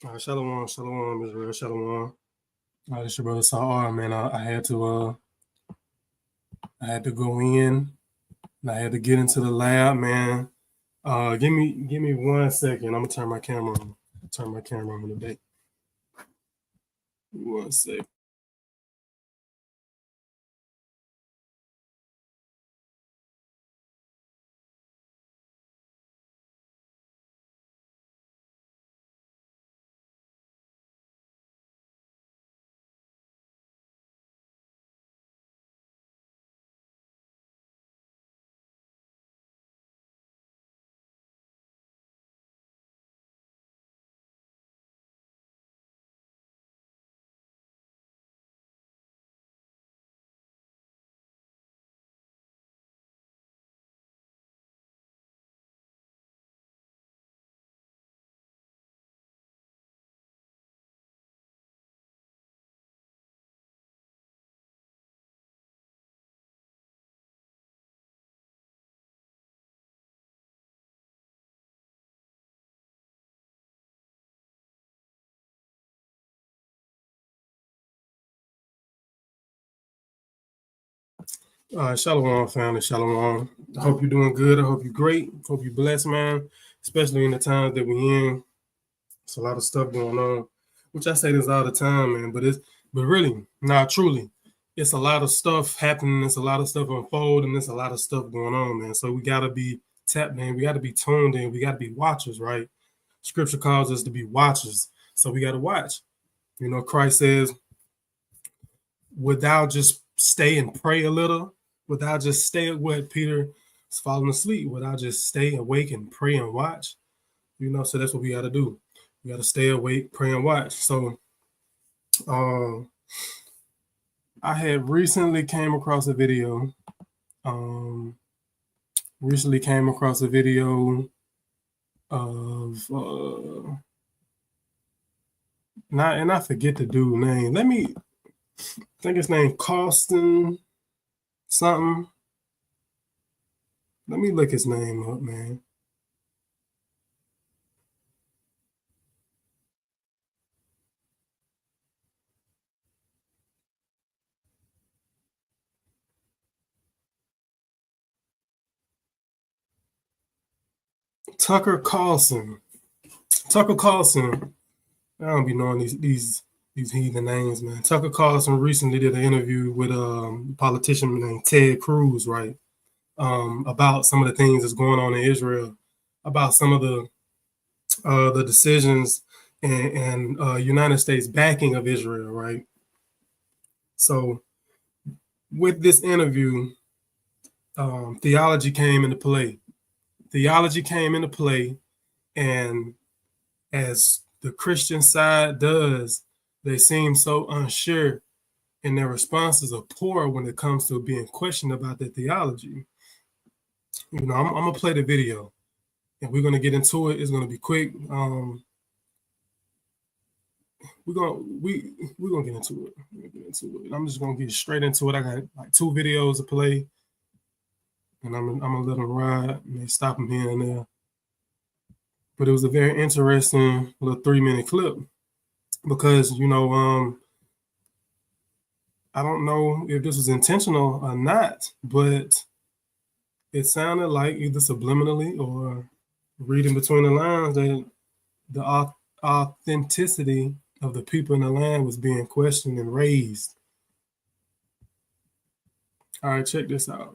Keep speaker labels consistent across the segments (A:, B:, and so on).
A: Shalom, shalom, Israel, shalom. It's your brother Sa'ar, man. I had to go in and I had to get into the lab, man. Give me 1 second. I'm gonna turn my camera on. Turn my camera on today. 1 second. Shalom, family, shalom. I hope you're doing good. I hope you're great. Hope you're blessed, man. Especially in the times that we're in. It's a lot of stuff going on, which I say this all the time, man. But really, not truly, it's a lot of stuff happening. It's a lot of stuff unfolding. There's a lot of stuff going on, man. So we gotta be tapped in. We gotta be tuned in. We gotta be watchers, right? Scripture calls us to be watchers, so we gotta watch. You know, Christ says, "Without just stay and pray a little, without just stay at what Peter is falling asleep, without just stay awake and pray and watch." You know, so that's what we gotta do. We gotta stay awake, pray and watch. So I had recently came across a video. Of I forget the dude name. I think his name Carlson something. Let me look his name up, man. Tucker Carlson. I don't be knowing these heathen names, man. Tucker Carlson recently did an interview with a politician named Ted Cruz, right? About some of the things that's going on in Israel, about some of the decisions and United States backing of Israel, right? So with this interview, theology came into play. And as the Christian side does, they seem so unsure, and their responses are poor when it comes to being questioned about their theology. You know, I'm gonna play the video, and we're gonna get into it. It's gonna be quick. We're gonna get into it. I'm just gonna get straight into it. I got like 2 videos to play, and I'm gonna let them ride. May stop them here and there. But it was a very interesting little 3-minute clip because, you know, I don't know if this was intentional or not, but it sounded like either subliminally or reading between the lines that the authenticity of the people in the land was being questioned and raised. All right, check this out.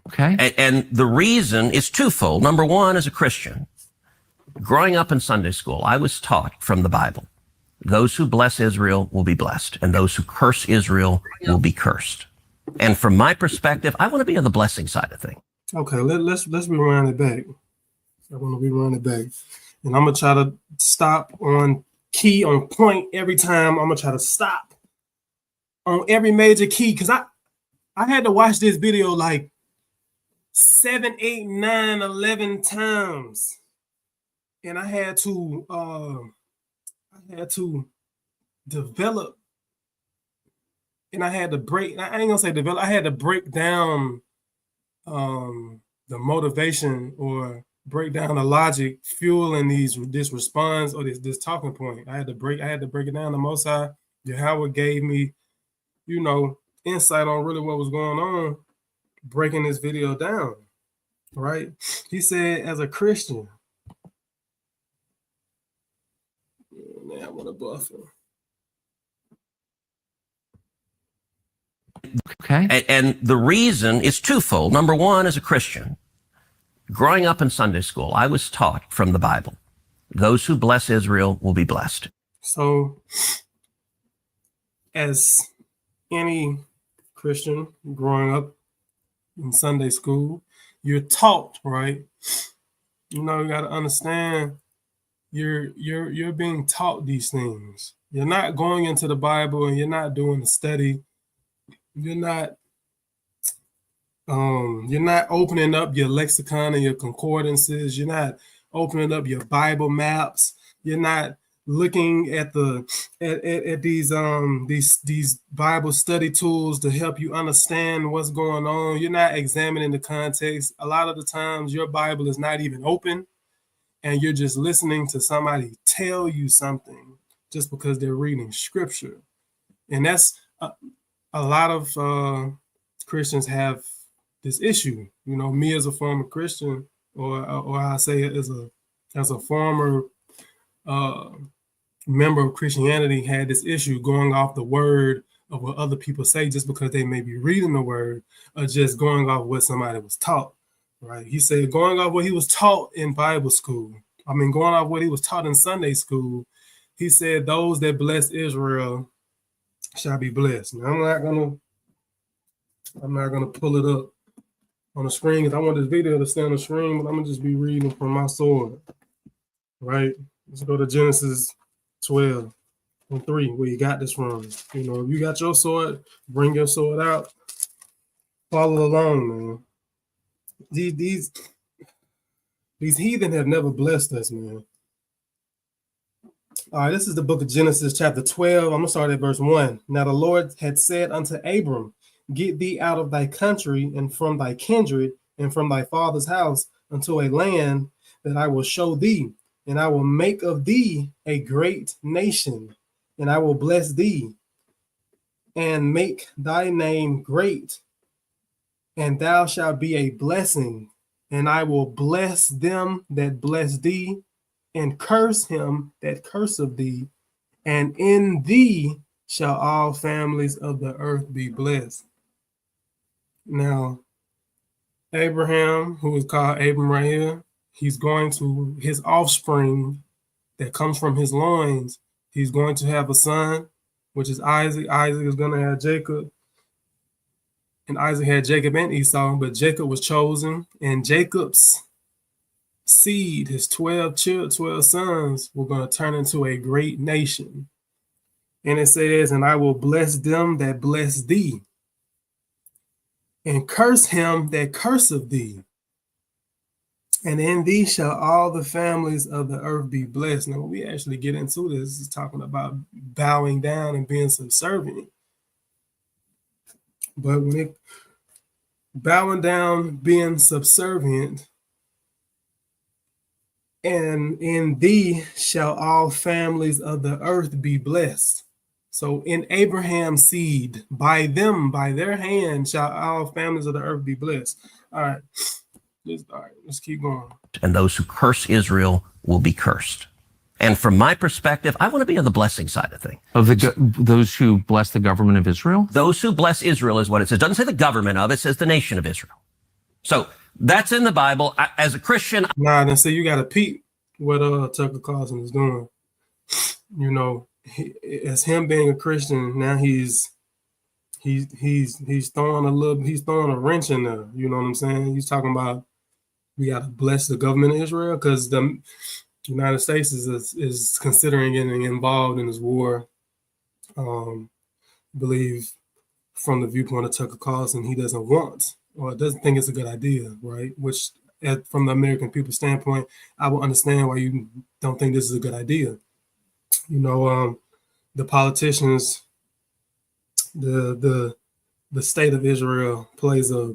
B: Okay. And the reason is twofold. Number one, as a Christian, growing up in Sunday school, I was taught from the Bible, those who bless Israel will be blessed, and those who curse Israel will be cursed. And from my perspective, I want to be on the blessing side of things.
A: Okay, let's rewind it back. I want to rewind it back. And I'm going to try to stop on key, on point every time. I'm going to try to stop on every major key because I had to watch this video like 7, 8, 9, 11 times. And I had to I had to develop, and I had to break. I ain't gonna say develop. I had to break down the motivation or break down the logic fueling this response or this talking point. I had to break it down. The Most High Yahweh gave me, insight on really what was going on, breaking this video down. Right? He said, as a Christian, man, I want a buffer.
B: Okay. And the reason is twofold. Number one, as a Christian, growing up in Sunday school, I was taught from the Bible, those who bless Israel will be blessed.
A: So, as any Christian growing up in Sunday school, you're taught, right? You got to understand you're being taught these things. You're not going into the Bible and you're not doing the study. You're not opening up your lexicon and your concordances. You're not opening up your Bible maps. You're not looking at these Bible study tools to help you understand what's going on. You're not examining the context. A lot of the times your Bible is not even open and you're just listening to somebody tell you something just because they're reading scripture. And that's a lot of Christians have this issue. Me as a former Christian, or I say it as a former member of Christianity, had this issue going off the word of what other people say just because they may be reading the word, or just going off what somebody was taught. Right? He said going off what he was taught in Bible school. Going off what he was taught in Sunday school. He said those that bless Israel shall be blessed. Now, I'm not gonna pull it up on the screen because I want this video to stay on the screen, but I'm gonna just be reading from my sword. Right? Let's go to Genesis 12:3, where you got this from. If you got your sword, bring your sword out. Follow along, man. These heathen have never blessed us, man. All right, this is the book of Genesis, chapter 12. I'm going to start at verse 1. Now the Lord had said unto Abram, get thee out of thy country and from thy kindred and from thy father's house unto a land that I will show thee, and I will make of thee a great nation, and I will bless thee and make thy name great, and thou shalt be a blessing, and I will bless them that bless thee, and curse him that curseth thee, and in thee shall all families of the earth be blessed. Now, Abraham, who is called Abram right here, he's going to his offspring that comes from his loins. He's going to have a son, which is Isaac. Isaac is going to have Jacob. And Isaac had Jacob and Esau, but Jacob was chosen, and Jacob's seed, his 12 sons, were going to turn into a great nation. And it says, and I will bless them that bless thee, and curse him that curseth thee, and in thee shall all the families of the earth be blessed. Now, when we actually get into this, it's talking about bowing down and being subservient. But when it bowing down, being subservient, and in thee shall all families of the earth be blessed. So in Abraham's seed, by their hand shall all families of the earth be blessed. All right, let's keep going.
B: And those who curse Israel will be cursed. And from my perspective, I want to be on the blessing side of things.
C: Of those who bless the government of Israel?
B: Those who bless Israel is what it says. It doesn't say the government of, it says the nation of Israel. So that's in the Bible. As a Christian,
A: then see, you got to peep what Tucker Carlson is doing. As him being a Christian, now he's throwing a wrench in there. You know what I'm saying? He's talking about we got to bless the government of Israel because the United States is considering getting involved in this war. Believe from the viewpoint of Tucker Carlson, he doesn't want or doesn't think it's a good idea, right? Which, from the American people standpoint, I will understand why you don't think this is a good idea. The politicians, the state of Israel plays a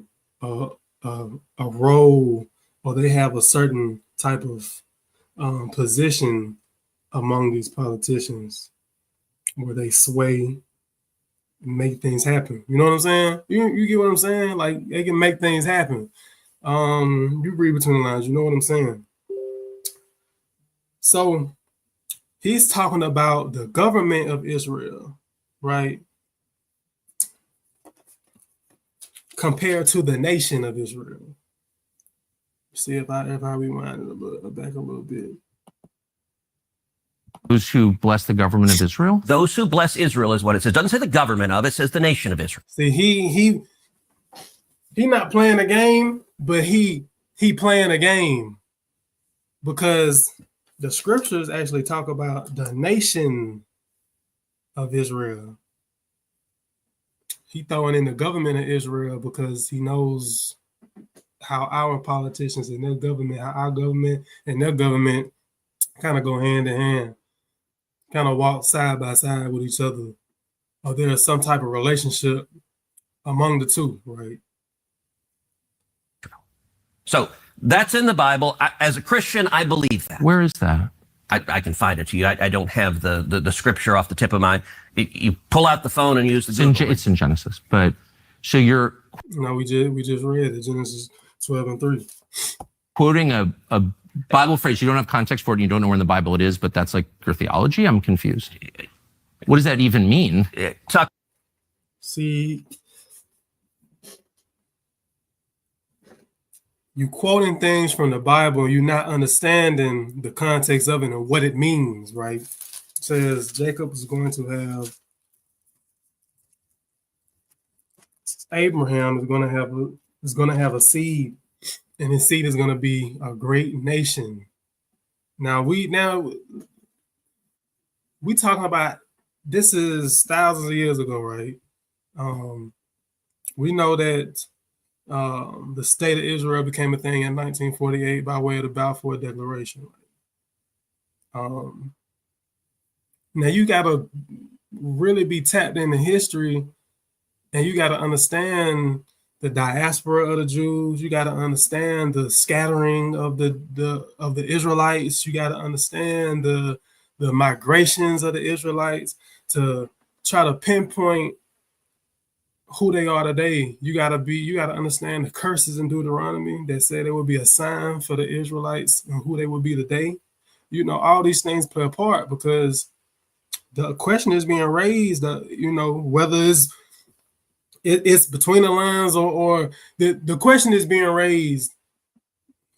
A: role, or they have a certain type of position among these politicians where they sway, make things happen. You know what I'm saying? You get what I'm saying? Like, they can make things happen. You read between the lines, you know what I'm saying? So he's talking about the government of Israel, right? Compared to the nation of Israel. See if I rewind it back a little bit.
C: Those who bless the government of Israel?
B: Those who bless Israel is what it says. It doesn't say the government of, it says the nation of Israel.
A: See, he not playing a game, but he playing a game, because the scriptures actually talk about the nation of Israel. He throwing in the government of Israel because he knows how our politicians and their government, how our government and their government kind of go hand in hand, kind of walk side by side with each other, or there is some type of relationship among the two, right?
B: So that's in the Bible. As a Christian, I believe that.
C: Where is that?
B: I can find it to you. I don't have the scripture off the tip of my. You pull out the phone and use the Google.
C: It's in Genesis, but so you're.
A: No, we just read it, Genesis 12:3.
C: Quoting a Bible phrase. You don't have context for it, and you don't know where in the Bible it is, but that's like your theology. I'm confused. What does that even mean?
A: See, you quoting things from the Bible, you're not understanding the context of it and what it means, right? It says Jacob is going to have, Abraham is going to have a seed, and his seed is going to be a great nation. Now we talking about, this is thousands of years ago, right? We know that the state of Israel became a thing in 1948 by way of the Balfour Declaration. Now you got to really be tapped into history, and you got to understand the diaspora of the Jews. You got to understand the scattering of the Israelites. You got to understand the migrations of the Israelites to try to pinpoint who they are today. You gotta understand the curses in Deuteronomy that said there would be a sign for the Israelites and who they would be today. All these things play a part, because the question is being raised, whether it's between the lines or the question is being raised,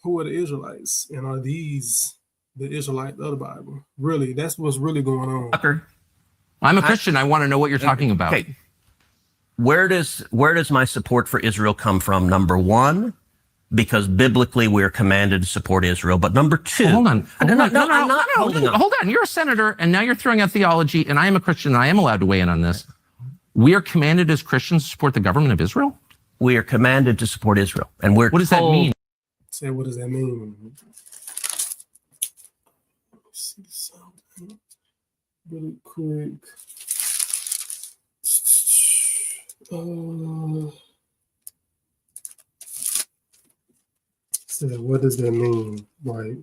A: who are the Israelites, and are these the Israelites of the Bible? Really, that's what's really going on.
B: Tucker,
C: I'm a Christian. I want to know what you're talking about.
B: Okay. Where does my support for Israel come from? Number one, because biblically we're commanded to support Israel. But number two,
C: hold on.
B: I'm not holding on.
C: Hold on. You're a senator, and now you're throwing out theology, and I am a Christian, and I am allowed to weigh in on this. We are commanded as Christians to support the government of Israel?
B: We are commanded to support Israel. And what
C: does that mean?
A: Say, what does that mean? Let's see something really quick. So what does that mean, right?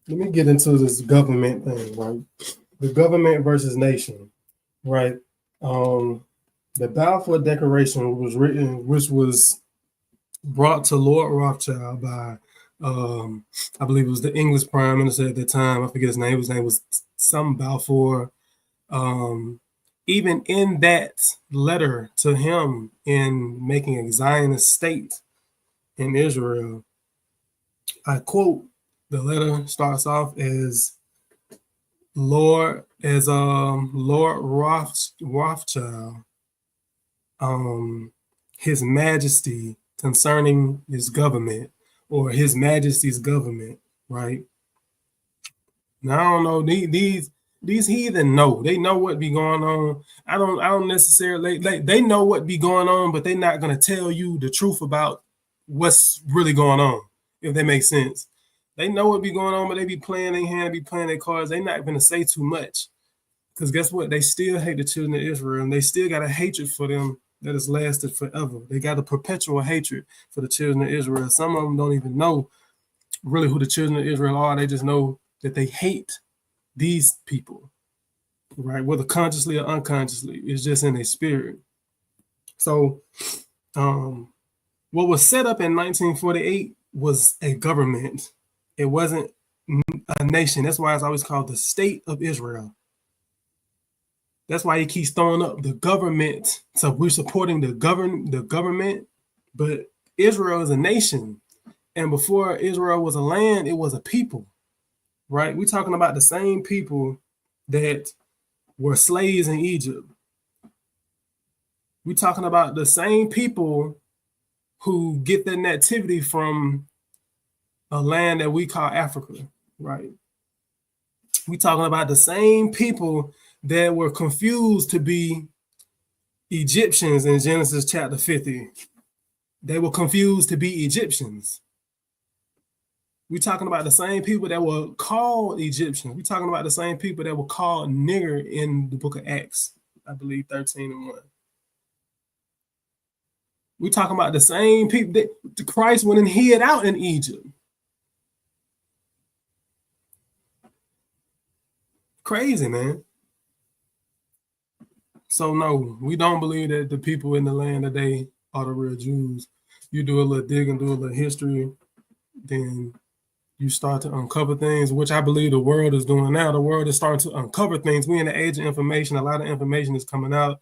A: Let me get into this government thing, right? The government versus nation, right? The Balfour Declaration was written, which was brought to Lord Rothschild by, I believe it was the English Prime Minister at the time. I forget his name. His name was some Balfour. Even in that letter to him in making a Zionist state in Israel, I quote, the letter starts off as Lord Rothschild, His Majesty concerning his government, or His Majesty's government, right? Now I don't know, these heathen know. They know what be going on. I don't necessarily, they know what be going on, but they're not going to tell you the truth about what's really going on, if that makes sense. They know what be going on, but they be playing their hand, be playing their cards. They not going to say too much. Because guess what? They still hate the children of Israel, and they still got a hatred for them that has lasted forever. They got a perpetual hatred for the children of Israel. Some of them don't even know really who the children of Israel are. They just know that they hate these people, right? Whether consciously or unconsciously, it's just in their spirit. So what was set up in 1948 was a government. It wasn't a nation. That's why it's always called the State of Israel. That's why he keeps throwing up the government. So we're supporting the government, but Israel is a nation. And before Israel was a land, it was a people, right? We're talking about the same people that were slaves in Egypt. We're talking about the same people who get their nativity from a land that we call Africa, right? We're talking about the same people that were confused to be Egyptians in Genesis chapter 50. They were confused to be Egyptians. We're talking about the same people that were called Egyptians. We're talking about the same people that were called nigger in the book of Acts, I believe 13:1. We're talking about the same people that Christ went and hid out in Egypt. Crazy, man. So no, we don't believe that the people in the land today are the real Jews. You do a little digging, do a little history, then you start to uncover things, which I believe the world is doing now. The world is starting to uncover things. We're in the age of information. A lot of information is coming out.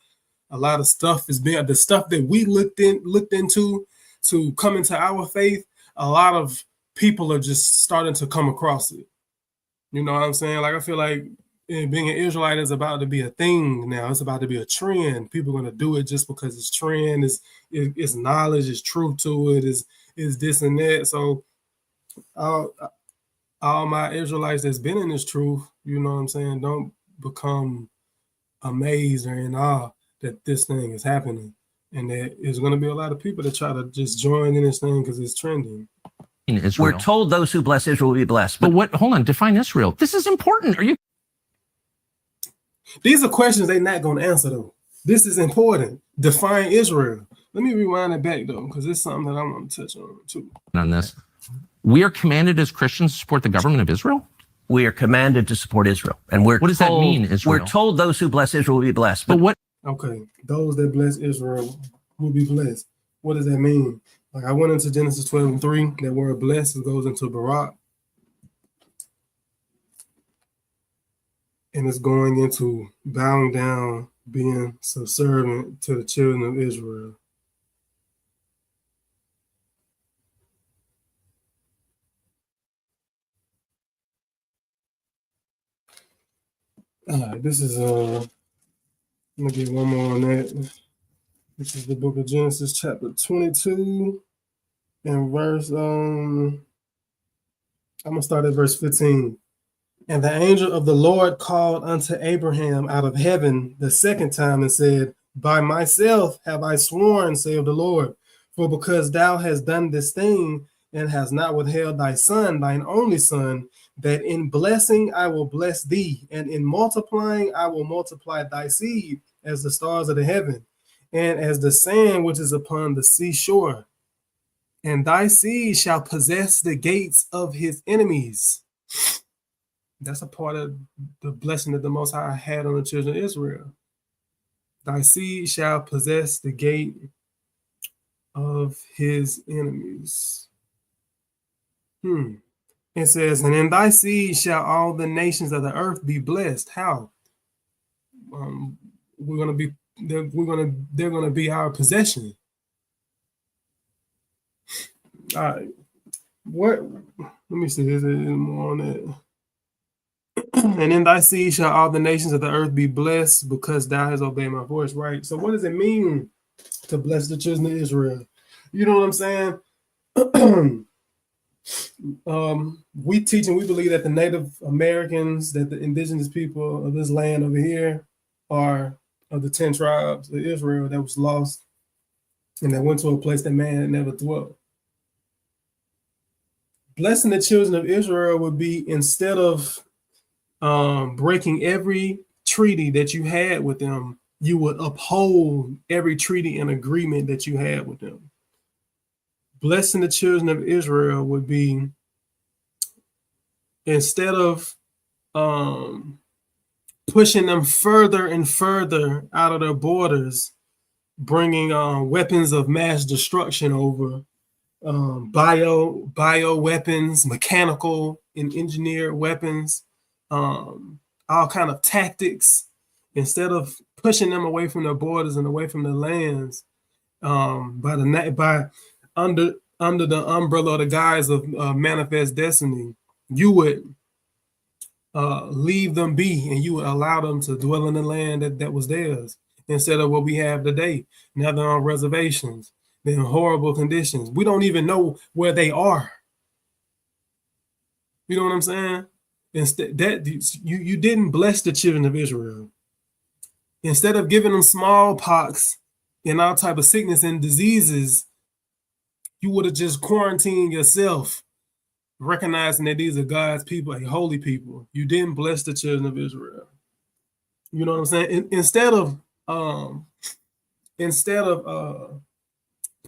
A: A lot of stuff is being, the stuff that we looked into to come into our faith, a lot of people are just starting to come across it. You know what I'm saying? Like, I feel like being an Israelite is about to be a thing now. It's about to be a trend. People are going to do it just because it's trend, it's knowledge, it's truth to it, is this and that. So all my Israelites that's been in this truth, you know what I'm saying, don't become amazed or in awe that this thing is happening. And that there's going to be a lot of people that try to just join in this thing because it's trending.
C: In Israel.
B: We're told those who bless Israel will be blessed.
C: But what, hold on, define Israel. This is important. Are you?
A: These are questions they're not going to answer, though. This is important. Define Israel. Let me rewind it back, though, because it's something that I want to touch on, too.
C: On this, we are commanded as Christians to support the government of Israel?
B: We are commanded to support Israel. And what
C: does that mean, Israel?
B: We're told those who bless Israel will be blessed.
C: But what?
A: Okay, those that bless Israel will be blessed. What does that mean? Like, I went into Genesis 12:3. That word blessed goes into Barak. And it's going into bowing down, being subservient to the children of Israel. All right, this is I'm gonna get one more on that. This is the book of Genesis, chapter 22, and verse I'm gonna start at verse 15. And the angel of the Lord called unto Abraham out of heaven the second time and said, by myself have I sworn, saith the Lord, for because thou hast done this thing and hast not withheld thy son, thine only son, that in blessing I will bless thee, and in multiplying I will multiply thy seed as the stars of the heaven, and as the sand which is upon the seashore. And thy seed shall possess the gates of his enemies. That's a part of the blessing that the Most High had on the children of Israel. Thy seed shall possess the gate of his enemies. It says, and in thy seed shall all the nations of the earth be blessed. How? They're gonna be our possession. All right. What? Let me see. Is there more on that? And in thy seed shall all the nations of the earth be blessed, because thou hast obeyed my voice. Right. So what does it mean to bless the children of Israel? You know what I'm saying? We teach and we believe that the Native Americans, that the indigenous people of this land over here are of the 10 tribes of Israel that was lost and that went to a place that man had never dwelt. Blessing the children of Israel would be, instead of breaking every treaty that you had with them, you would uphold every treaty and agreement that you had with them. Blessing the children of Israel would be, instead of pushing them further and further out of their borders, bringing weapons of mass destruction over, bio weapons, mechanical and engineered weapons, all kind of tactics. Instead of pushing them away from their borders and away from their lands, by under the umbrella or the guise of manifest destiny, you would leave them be, and you would allow them to dwell in the land that was theirs, instead of what we have today. Now they're on reservations. They're in horrible conditions. We don't even know where they are. You know what I'm saying? Instead, that you didn't bless the children of Israel. Instead of giving them smallpox and all type of sickness and diseases, you would have just quarantined yourself, recognizing that these are God's people, a holy people. You didn't bless the children of Israel. You know what I'm saying? Instead of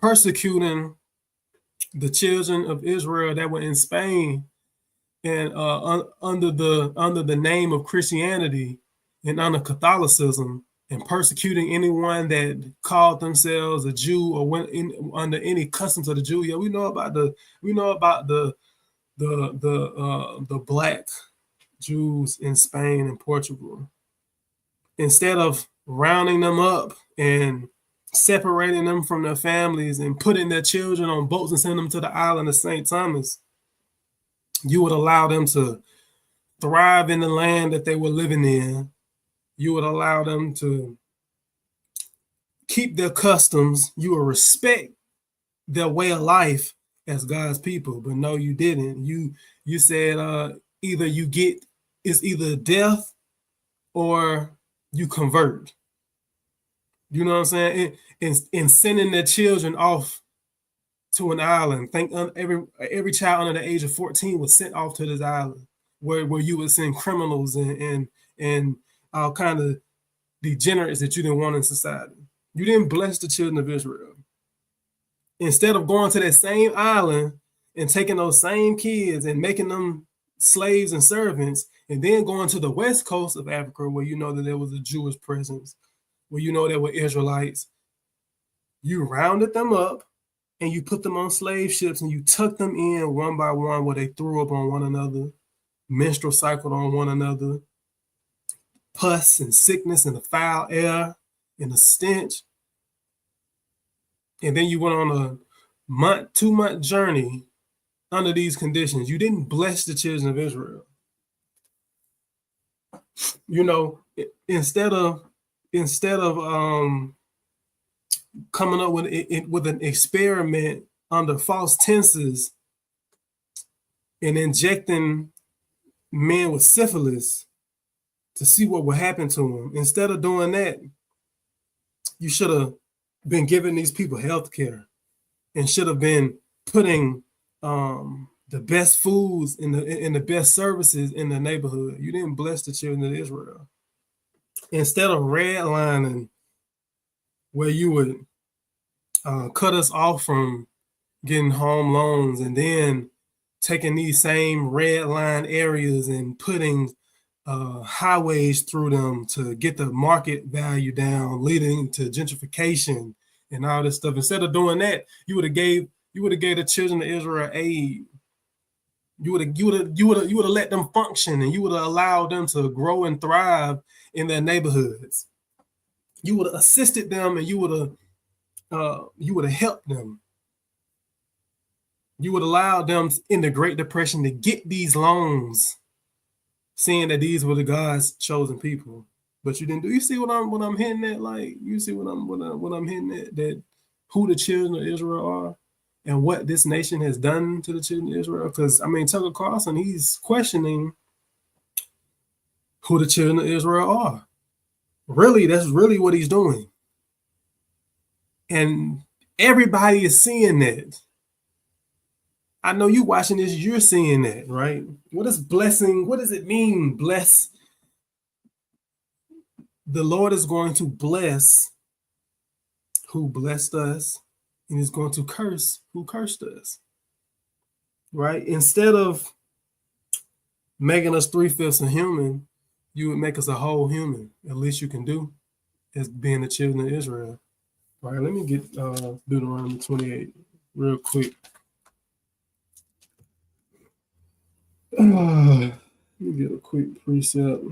A: persecuting the children of Israel that were in Spain and under the name of Christianity and under Catholicism, and persecuting anyone that called themselves a Jew or went in under any customs of the Jew. Yeah, we know about the black Jews in Spain and Portugal. Instead of rounding them up and separating them from their families and putting their children on boats and sending them to the island of St. Thomas, you would allow them to thrive in the land that they were living in. You would allow them to keep their customs. You would respect their way of life as God's people. But no, you didn't. You said it's either death or you convert. You know what I'm saying? And sending their children off to an island. Every child under the age of 14 was sent off to this island where you would send criminals and all kind of degenerates that you didn't want in society. You didn't bless the children of Israel. Instead of going to that same island and taking those same kids and making them slaves and servants, and then going to the west coast of Africa, where you know that there was a Jewish presence, where you know there were Israelites, you rounded them up and you put them on slave ships and you tucked them in one by one, where they threw up on one another, menstrual cycled on one another, pus and sickness and the foul air and the stench. And then you went on a 2-month journey under these conditions. You didn't bless the children of Israel. You know, instead of coming up with an experiment under false tenses and injecting men with syphilis to see what would happen to them. Instead of doing that, you should have been giving these people health care and should have been putting the best foods in the best services in the neighborhood. You didn't bless the children of Israel. Instead of redlining, where you would cut us off from getting home loans, and then taking these same red line areas and putting highways through them to get the market value down, leading to gentrification and all this stuff. Instead of doing that, you would have gave the children of Israel aid. You would have let them function, and you would have allowed them to grow and thrive in their neighborhoods. You would have assisted them, and you would have helped them. You would allow them in the Great Depression to get these loans, seeing that these were the God's chosen people. But you didn't do. You see what I'm hitting at? Like, you see what I'm hitting at? That who the children of Israel are and what this nation has done to the children of Israel. Because I mean, Tucker Carlson, he's questioning who the children of Israel are. Really, that's really what he's doing. And everybody is seeing that. I know you watching this, you're seeing that, right? What is blessing? What does it mean? Bless. The Lord is going to bless who blessed us, and is going to curse who cursed us, right? Instead of making us 3/5 a human, you would make us a whole human. At least you can do as being the children of Israel. All right, let me get Deuteronomy 28 real quick. Let me get a quick precept.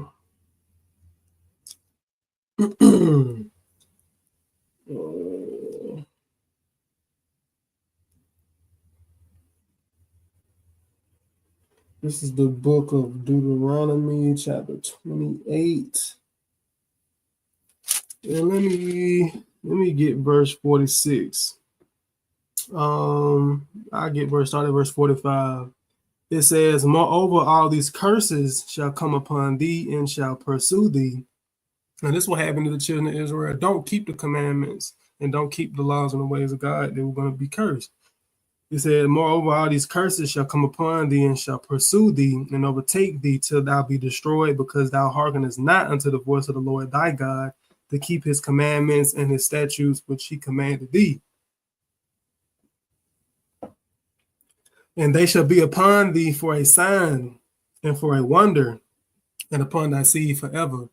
A: This is the book of Deuteronomy, chapter 28. And let me get verse 46. I get verse 45. It says, moreover, all these curses shall come upon thee and shall pursue thee. And this will happen to the children of Israel. Don't keep the commandments and don't keep the laws and the ways of God. They were going to be cursed. It said, moreover, all these curses shall come upon thee and shall pursue thee and overtake thee till thou be destroyed, because thou hearkenest not unto the voice of the Lord thy God to keep his commandments and his statutes which he commanded thee. And they shall be upon thee for a sign and for a wonder, and upon thy seed forever.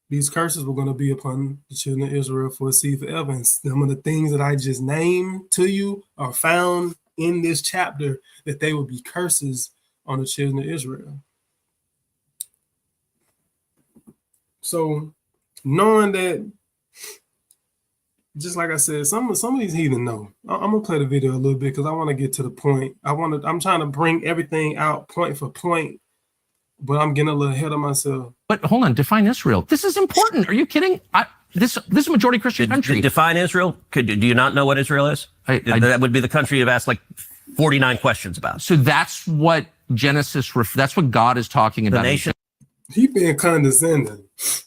A: These curses were going to be upon the children of Israel for a seed forever. And some of the things that I just named to you are found in this chapter, that they will be curses on the children of Israel. So knowing that, just like I said, some of these heathen know. I'm gonna play the video a little bit because I want to get to the point. I'm trying to bring everything out point for point, but I'm getting a little ahead of myself.
C: But hold on, define Israel. This is important. Are you kidding? This is a majority Christian country.
B: Define Israel? Do you not know what Israel is? That would be the country you've asked like 49 questions about.
C: So that's what Genesis, that's what God is talking about.
B: The nation.
A: He being condescending.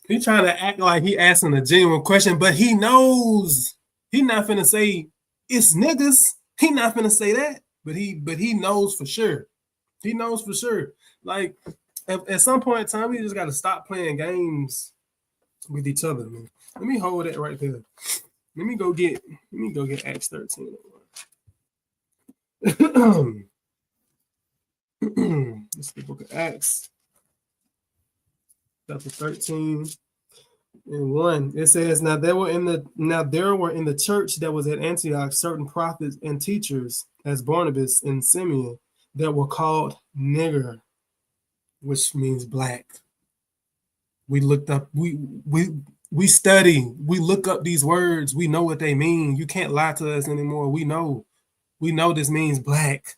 A: He trying to act like he asking a genuine question, but he knows he not finna say it's niggas. He not finna say that, but he knows for sure. He knows for sure. Like at some point in time, we just got to stop playing games with each other, man. Let me hold that right there. Let me go get Acts 13. This is the book of Acts, chapter 13 and 1. It says, Now there were in the church that was at Antioch certain prophets and teachers, as Barnabas and Simeon, that were called nigger, which means black. We looked up, we study, we look up these words, we know what they mean. You can't lie to us anymore. We know this means black.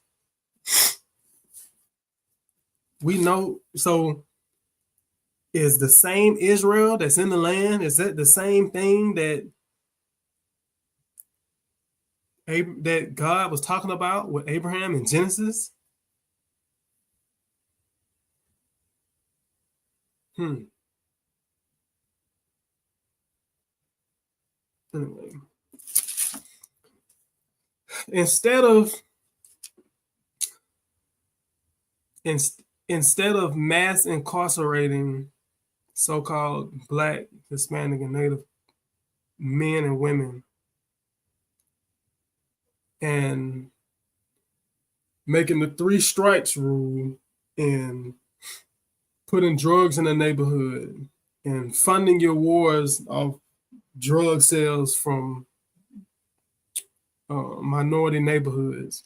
A: We know. So is the same Israel that's in the land, is that the same thing that God was talking about with Abraham in Genesis? Anyway, instead of mass incarcerating so-called Black, Hispanic, and Native men and women, and making the 3 strikes rule, and putting drugs in the neighborhood, and funding your wars of drug sales from minority neighborhoods,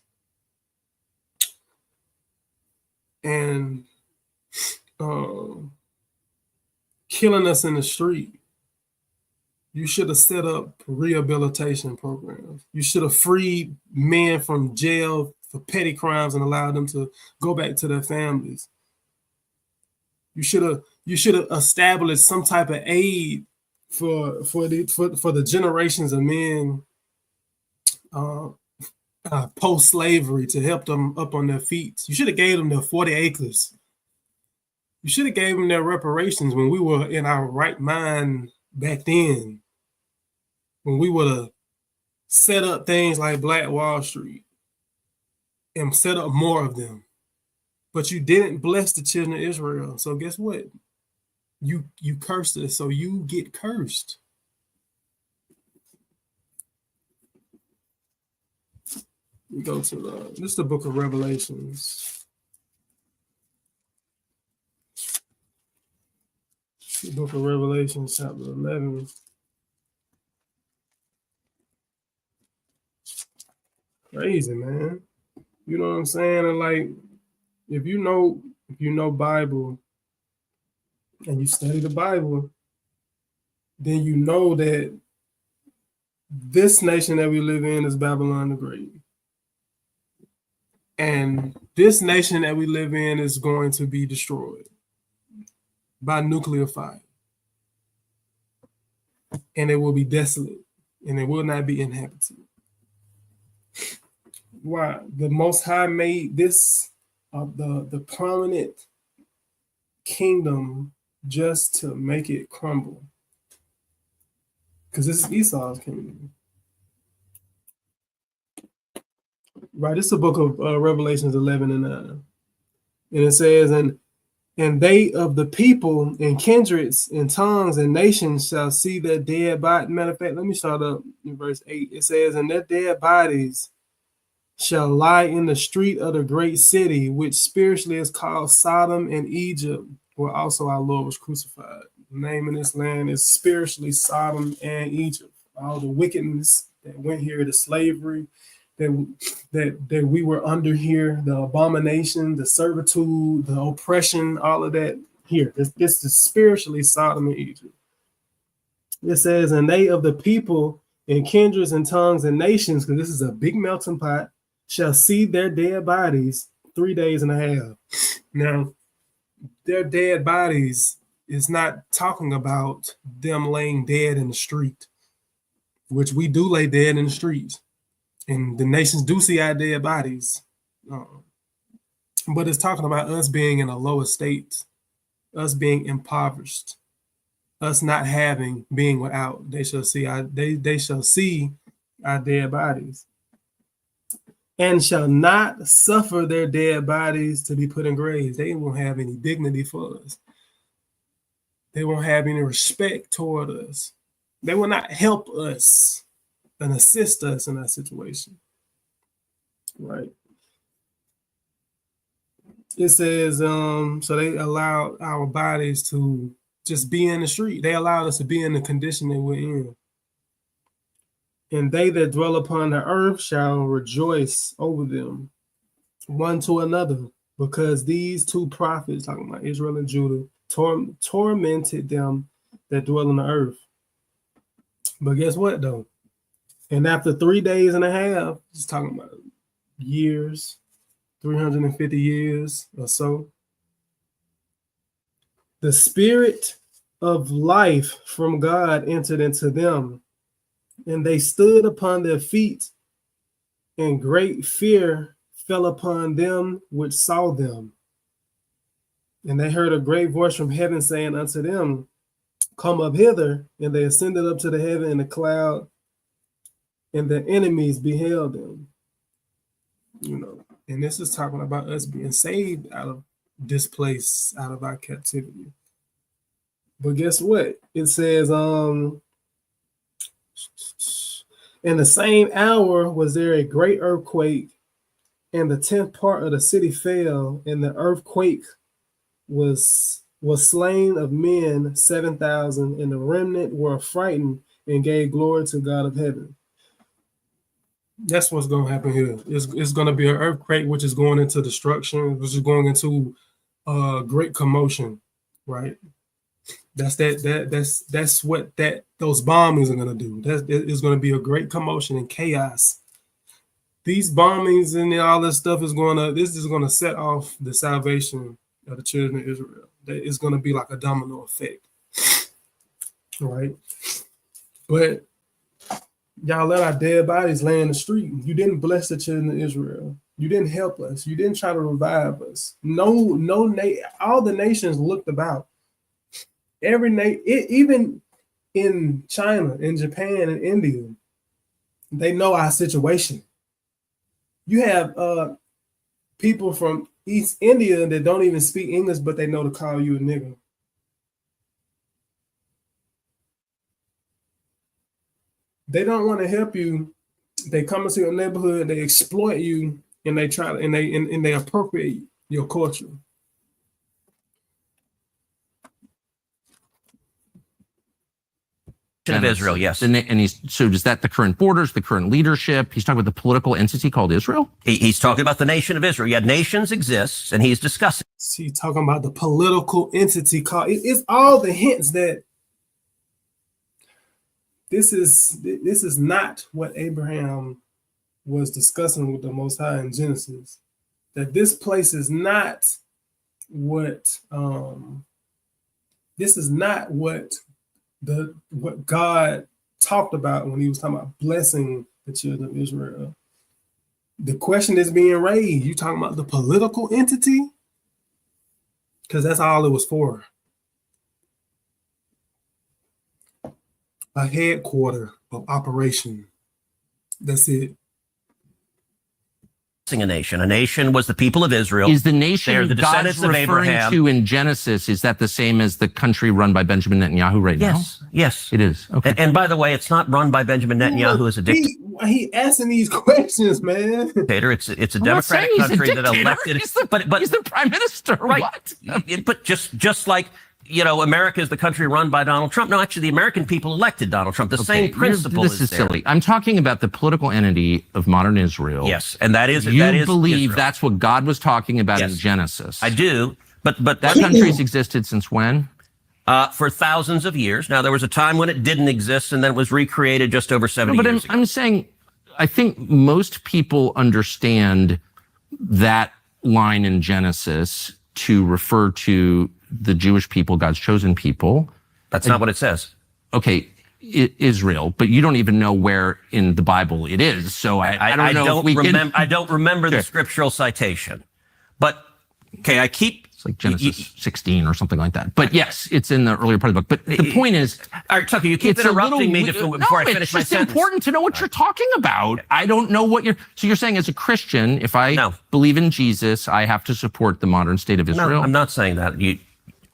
A: and killing us in the street. You should have set up rehabilitation programs. You should have freed men from jail for petty crimes and allowed them to go back to their families. You should have established some type of aid for the generations of men post-slavery to help them up on their feet. You should have gave them their 40 acres. You should have gave them their reparations when we were in our right mind back then, when we would have set up things like Black Wall Street. and set up more of them. But you didn't bless the children of Israel. So guess what? You cursed us, so you get cursed. We go to this is the book of Revelations. The book of Revelation, chapter 11. Crazy, man. You know what I'm saying? And like, if you know Bible and you study the Bible, then you know that this nation that we live in is Babylon the Great. And this nation that we live in is going to be destroyed by nuclear fire. And it will be desolate, and it will not be inhabited. Why? The Most High made this the prominent kingdom just to make it crumble. Because this is Esau's kingdom. Right, it's the book of Revelations 11 and 9. And it says, and they of the people and kindreds and tongues and nations shall see their dead bodies. Matter of fact, let me start up in verse 8. It says, and their dead bodies shall lie in the street of the great city, which spiritually is called Sodom and Egypt, where also our Lord was crucified. The name of this land is spiritually Sodom and Egypt. All the wickedness that went here, the slavery that we were under here, the abomination, the servitude, the oppression, all of that here. This is spiritually Sodom and Egypt. It says, and they of the people and kindreds and tongues and nations, because this is a big melting pot, shall see their dead bodies 3 days and a half. Now, their dead bodies is not talking about them laying dead in the street, which we do lay dead in the streets. And the nations do see our dead bodies. But it's talking about us being in a lower state, us being impoverished, us not having, being without. They shall see our dead bodies, and shall not suffer their dead bodies to be put in graves. They won't have any dignity for us. They won't have any respect toward us. They will not help us and assist us in that situation. Right. It says, so they allowed our bodies to just be in the street. They allowed us to be in the condition that we're in. And they that dwell upon the earth shall rejoice over them, one to another, because these two prophets, talking about Israel and Judah, tormented them that dwell on the earth. But guess what, though? And after 3 days and a half, just talking about years, 350 years or so, the spirit of life from God entered into them, and they stood upon their feet, and great fear fell upon them which saw them. And they heard a great voice from heaven saying unto them, come up hither. And they ascended up to the heaven in a cloud, and their enemies beheld them. You know, and this is talking about us being saved out of this place, out of our captivity. But guess what? It says, in the same hour was there a great earthquake, and the 10th part of the city fell, and the earthquake was slain of men 7,000, and the remnant were frightened and gave glory to God of heaven. That's what's going to happen here. It's going to be an earthquake, which is going into destruction, which is going into great commotion, right? That's what those bombings are going to do. That is going to be a great commotion and chaos. These bombings and all this stuff is going to set off the salvation of the children of Israel. It's going to be like a domino effect, right? But y'all let our dead bodies lay in the street. You didn't bless the children of Israel. You didn't help us. You didn't try to revive us. All the nations looked about. Even in China, in Japan, and India, they know our situation. You have people from East India that don't even speak English, but they know to call you a nigger. They don't want to help you. They come into your neighborhood, they exploit you, and they try and they appropriate your culture.
B: Of Israel, yes.
C: And so is that the current borders, the current leadership? He's talking about the political entity called Israel?
B: He's talking about the nation of Israel. Yeah, nations exist, and he's discussing.
A: See, talking about the political entity called. It's all the hints that this is not what Abraham was discussing with the Most High in Genesis. That this place is not what this is not what God talked about when he was talking about blessing the children of Israel. The question is being raised. You talking about the political entity? Because that's all it was for. A headquarter of operation. That's it.
B: A nation. A nation was the people of Israel.
C: Is the nation
B: They're the
C: God's
B: descendants of
C: referring
B: Abraham.
C: to in Genesis, is that the same as the country run by Benjamin Netanyahu right now?
B: Yes.
C: It is. Okay.
B: And by the way, it's not run by Benjamin Netanyahu as a
A: He asking these questions, man.
B: dictator. It's a democratic country that elected.
C: He's the prime minister.
B: Right.
C: What?
B: But just like, America is the country run by Donald Trump. No, actually, the American people elected Donald Trump. The same principle
C: This is
B: there.
C: silly. I'm talking about the political entity of modern Israel.
B: Yes, and that is
C: You believe
B: Israel.
C: that's what God was talking about in
B: Yes.
C: Genesis.
B: I do, but
C: That country's existed since when?
B: for thousands of years. Now, there was a time when it didn't exist, and then it was recreated just over 70
C: But
B: years ago.
C: I'm saying, I think most people understand that line in Genesis to refer to the Jewish people, God's chosen people.
B: That's not what it says.
C: Okay, Israel, but you don't even know where in the Bible it is. So I don't know if we can.
B: I don't remember
C: Sure.
B: the scriptural citation, but okay, I keep.
C: It's like Genesis 16 or something like that. But yes, it's in the earlier part of the book. But the point is,
B: All right, Tucker, you keep
C: it's a
B: interrupting me
C: little-
B: before I
C: No,
B: finish my
C: it's just
B: sentence.
C: important to know what you're talking about. I don't know what so you're saying as a Christian, if I
B: No.
C: believe in Jesus, I have to support the modern state of Israel.
B: No, I'm not saying that.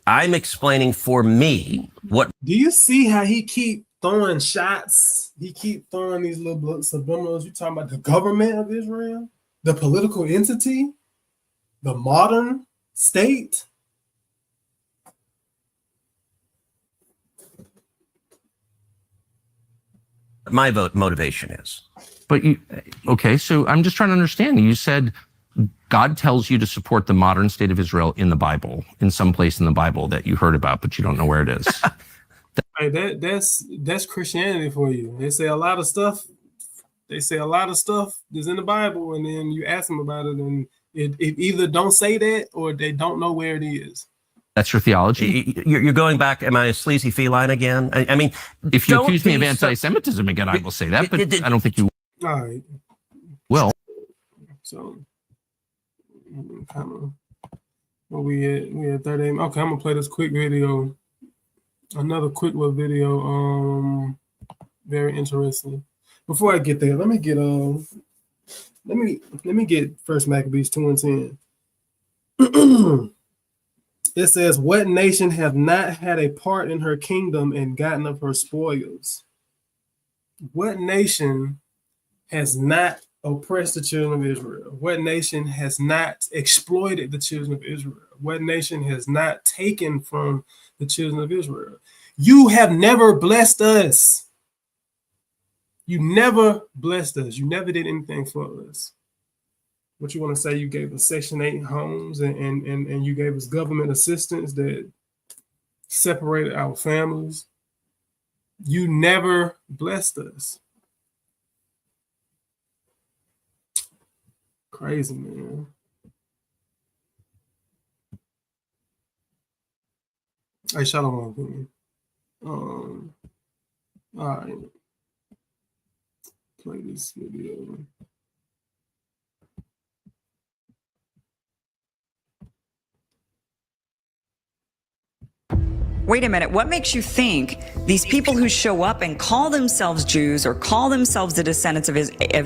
B: I'm explaining for me what.
A: Do you see how he keep throwing shots? He keep throwing these little subliminals. You talking about the government of Israel, the political entity, the modern state?
B: My motivation is.
C: But okay, so I'm just trying to understand. You said God tells you to support the modern state of Israel in the Bible, in some place in the Bible that you heard about, but you don't know where it is.
A: Hey, that's Christianity for you. They say a lot of stuff. They say a lot of stuff is in the Bible, and then you ask them about it, and it either don't say that or they don't know where it is.
C: That's your theology?
B: You're going back. Am I a sleazy feline again? I mean,
C: If you
B: don't
C: accuse me of
B: be
C: anti-Semitism again, I will say that, but I don't think you
A: All right.
C: will.
A: So, kind of, where we at 30. Okay, I'm gonna play this quick video. Another quick little video. Very interesting. Before I get there, let me get First Maccabees 2:10. It says, "What nation have not had a part in her kingdom and gotten of her spoils?" What nation has not oppressed the children of Israel? What nation has not exploited the children of Israel? What nation has not taken from the children of Israel? You have never blessed us. You never blessed us. You never did anything for us. What you want to say? You gave us Section 8 homes and you gave us government assistance that separated our families. You never blessed us. Crazy, man. Hey, shalom, man. All right. Play this video.
D: Wait a minute, what makes you think these people who show up and call themselves Jews or call themselves the descendants of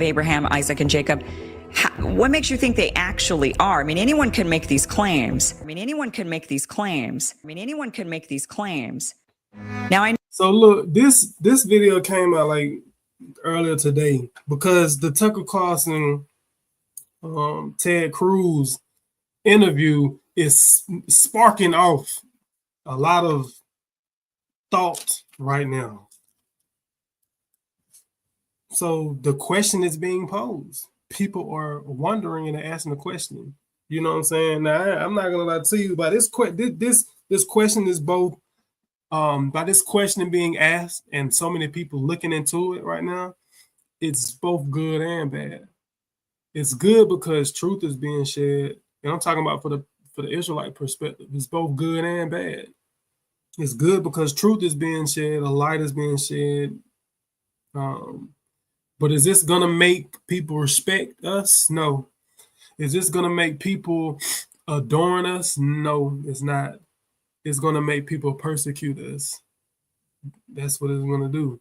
D: Abraham, Isaac, and Jacob, what makes you think they actually are? I mean, anyone can make these claims. Now,
A: So look, this video came out like earlier today because the Tucker Carlson, Ted Cruz interview is sparking off a lot of thought right now. So the question is being posed. People are wondering and asking the question. You know what I'm saying? Now, I'm not gonna lie to you, but this question is both by this question being asked and so many people looking into it right now, it's both good and bad. It's good because truth is being shared, and I'm talking about for the Israelite perspective. It's both good and bad. It's good because truth is being shared, a light is being shed. But is this gonna make people respect us? No. Is this gonna make people adorn us? No, it's not. It's gonna make people persecute us. That's what it's gonna do.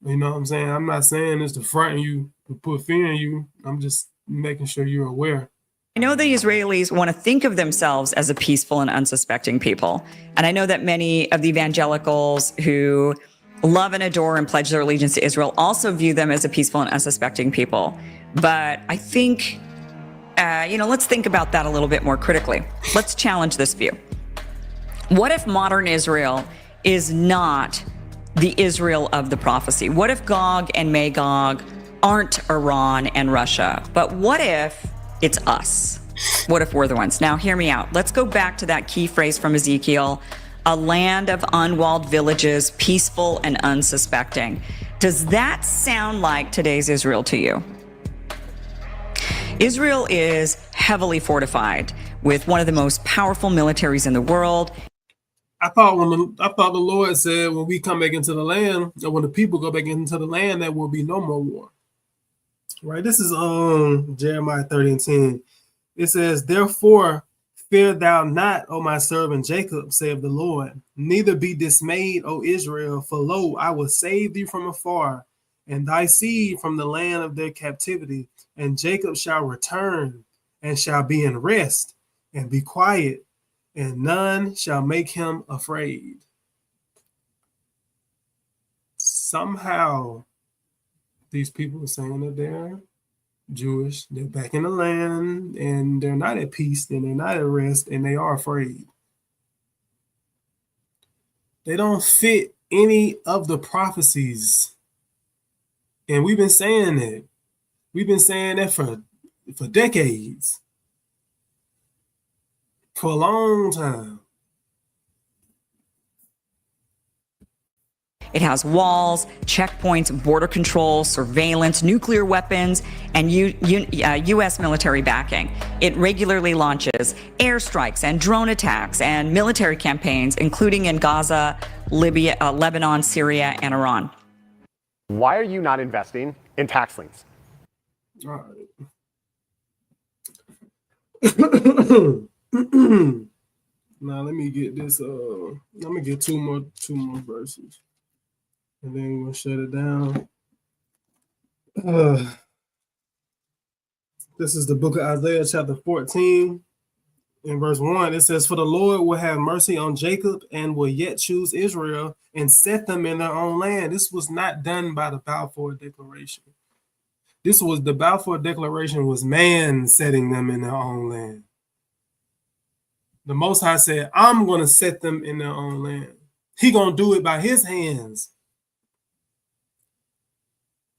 A: You know what I'm saying? I'm not saying this to frighten you, to put fear in you. I'm just making sure you're aware.
D: I know the Israelis want to think of themselves as a peaceful and unsuspecting people. And I know that many of the evangelicals who love and adore and pledge their allegiance to Israel also view them as a peaceful and unsuspecting people. But I think, let's think about that a little bit more critically. Let's challenge this view. What if modern Israel is not the Israel of the prophecy? What if Gog and Magog aren't Iran and Russia? But what if it's us? What if we're the ones? Now, hear me out. Let's go back to that key phrase from Ezekiel, a land of unwalled villages, peaceful and unsuspecting. Does that sound like today's Israel to you? Israel is heavily fortified with one of the most powerful militaries in the world.
A: I thought the Lord said when we come back into the land, or when the people go back into the land, there will be no more war. Right? This is Jeremiah 30:10. It says, "Therefore fear thou not, O my servant Jacob, saith the Lord, neither be dismayed, O Israel, for lo, I will save thee from afar, and thy seed from the land of their captivity, and Jacob shall return, and shall be in rest, and be quiet, and none shall make him afraid." Somehow, these people are saying that they're Jewish, they're back in the land, and they're not at peace, and they're not at rest, and they are afraid. They don't fit any of the prophecies. And we've been saying that. We've been saying that for decades. For a long time.
D: It has walls, checkpoints, border control, surveillance, nuclear weapons, and U.S. military backing. It regularly launches airstrikes and drone attacks and military campaigns, including in Gaza, Libya, Lebanon, Syria, and Iran.
E: Why are you not investing in tax liens?
A: All right. Now let me get this. Let me get two more verses, and then we'll shut it down. This is the book of Isaiah, chapter 14, in verse 1. It says, "For the Lord will have mercy on Jacob and will yet choose Israel and set them in their own land." This was not done by the Balfour Declaration. The Balfour Declaration was man setting them in their own land. The Most High said, I'm going to set them in their own land. He going to do it by his hands.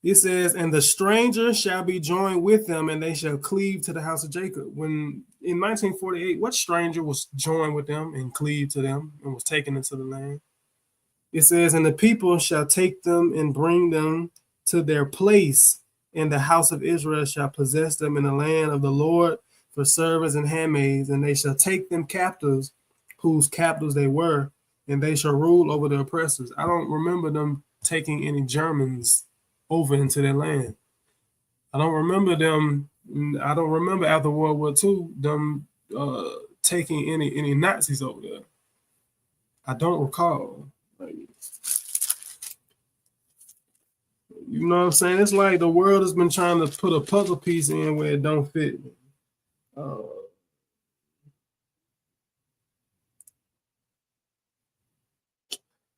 A: It says, "And the stranger shall be joined with them, and they shall cleave to the house of Jacob." When in 1948, what stranger was joined with them and cleaved to them and was taken into the land? It says, "And the people shall take them and bring them to their place, and the house of Israel shall possess them in the land of the Lord for servants and handmaids, and they shall take them captives, whose captives they were, and they shall rule over the oppressors." I don't remember them taking any Germans over into their land. I don't remember after World War II them taking any Nazis over there. I don't recall. You know what I'm saying? It's like the world has been trying to put a puzzle piece in where it don't fit.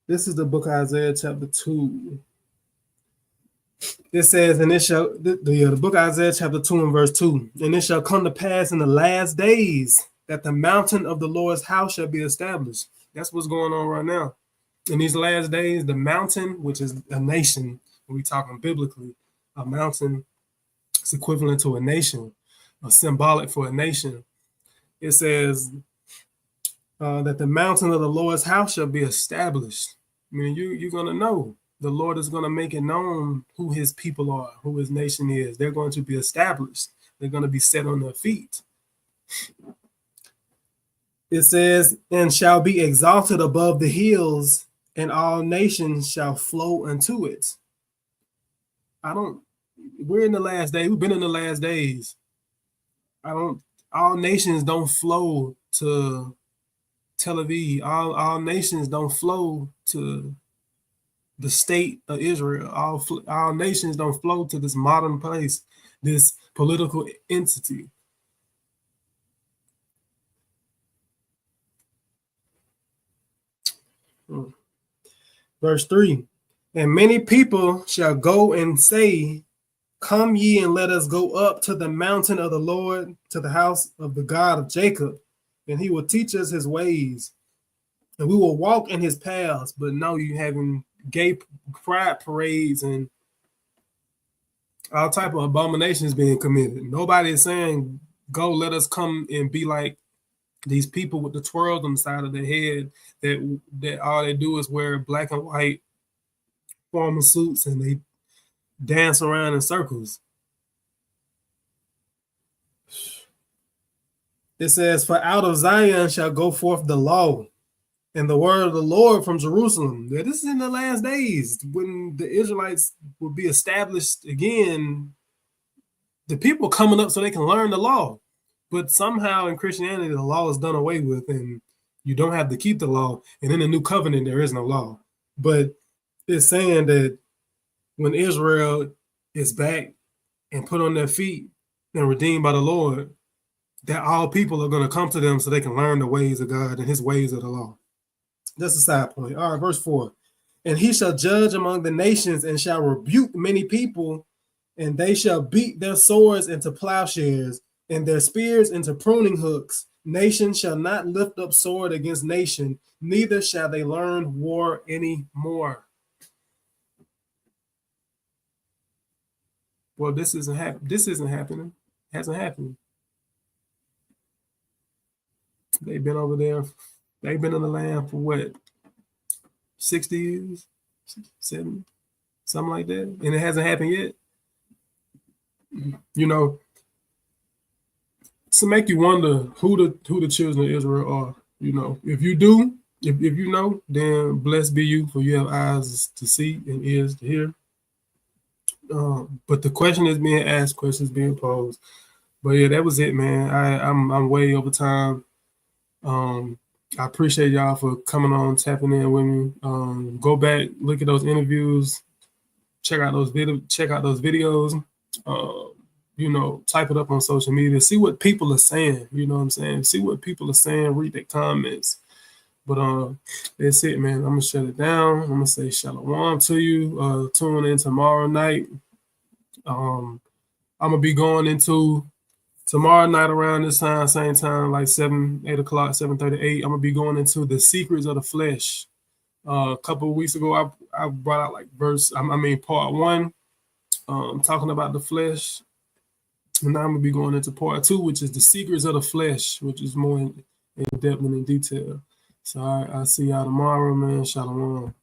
A: This is the book of Isaiah chapter 2. It says, and it shall, the book of Isaiah chapter 2 and verse 2, and it shall come to pass in the last days that the mountain of the Lord's house shall be established. That's what's going on right now. In these last days, the mountain, which is a nation, when we talking biblically, a mountain is equivalent to a nation, or symbolic for a nation. It says that the mountain of the Lord's house shall be established. I mean, you're going to know. The Lord is going to make it known who his people are, who his nation is. They're going to be established. They're going to be set on their feet. It says, and shall be exalted above the hills, and all nations shall flow unto it. We're in the last days. We've been in the last days. All nations don't flow to Tel Aviv. All nations don't flow to the state of Israel. All nations don't flow to this modern place, this political entity. Verse 3, and many people shall go and say, come ye and let us go up to the mountain of the Lord, to the house of the God of Jacob, and he will teach us his ways, and we will walk in his paths. But now you having gay pride parades and all type of abominations being committed. Nobody is saying, go, let us come and be like these people with the twirls on the side of their head that all they do is wear black and white formal suits and they dance around in circles. It says, for out of Zion shall go forth the law and the word of the Lord from Jerusalem. This is in the last days when the Israelites will be established again. The people coming up so they can learn the law. But somehow in Christianity, the law is done away with and you don't have to keep the law. And in the new covenant, there is no law. But it's saying that when Israel is back and put on their feet and redeemed by the Lord, that all people are going to come to them so they can learn the ways of God and his ways of the law. That's a side point. All right, verse 4. And he shall judge among the nations and shall rebuke many people, and they shall beat their swords into plowshares and their spears into pruning hooks. Nation shall not lift up sword against nation, neither shall they learn war any more. Well, this isn't happening. It hasn't happened. They've been over there. They've been in the land for what? 60 years? 70? Something like that. And it hasn't happened yet. You know, to make you wonder who the children of Israel are. You know, if you do, if you know, then blessed be you, for you have eyes to see and ears to hear. But the question is being asked, questions being posed. But yeah, that was it, man. I'm way over time. I appreciate y'all for coming on, tapping in with me. Go back, look at those interviews, check out those videos. You know, type it up on social media, see what people are saying. You know what I'm saying? See what people are saying, read their comments. But that's it, man. I'm gonna shut it down. I'm gonna say shalom to you. Tune in tomorrow night. I'm gonna be going into tomorrow night around this time, same time, like 8 o'clock, 7:38. I'm gonna be going into the secrets of the flesh. A couple of weeks ago, I brought out like part 1, talking about the flesh. And now I'm gonna be going into part 2, which is the secrets of the flesh, which is more in depth and in detail. So I see y'all tomorrow, man. Shalom.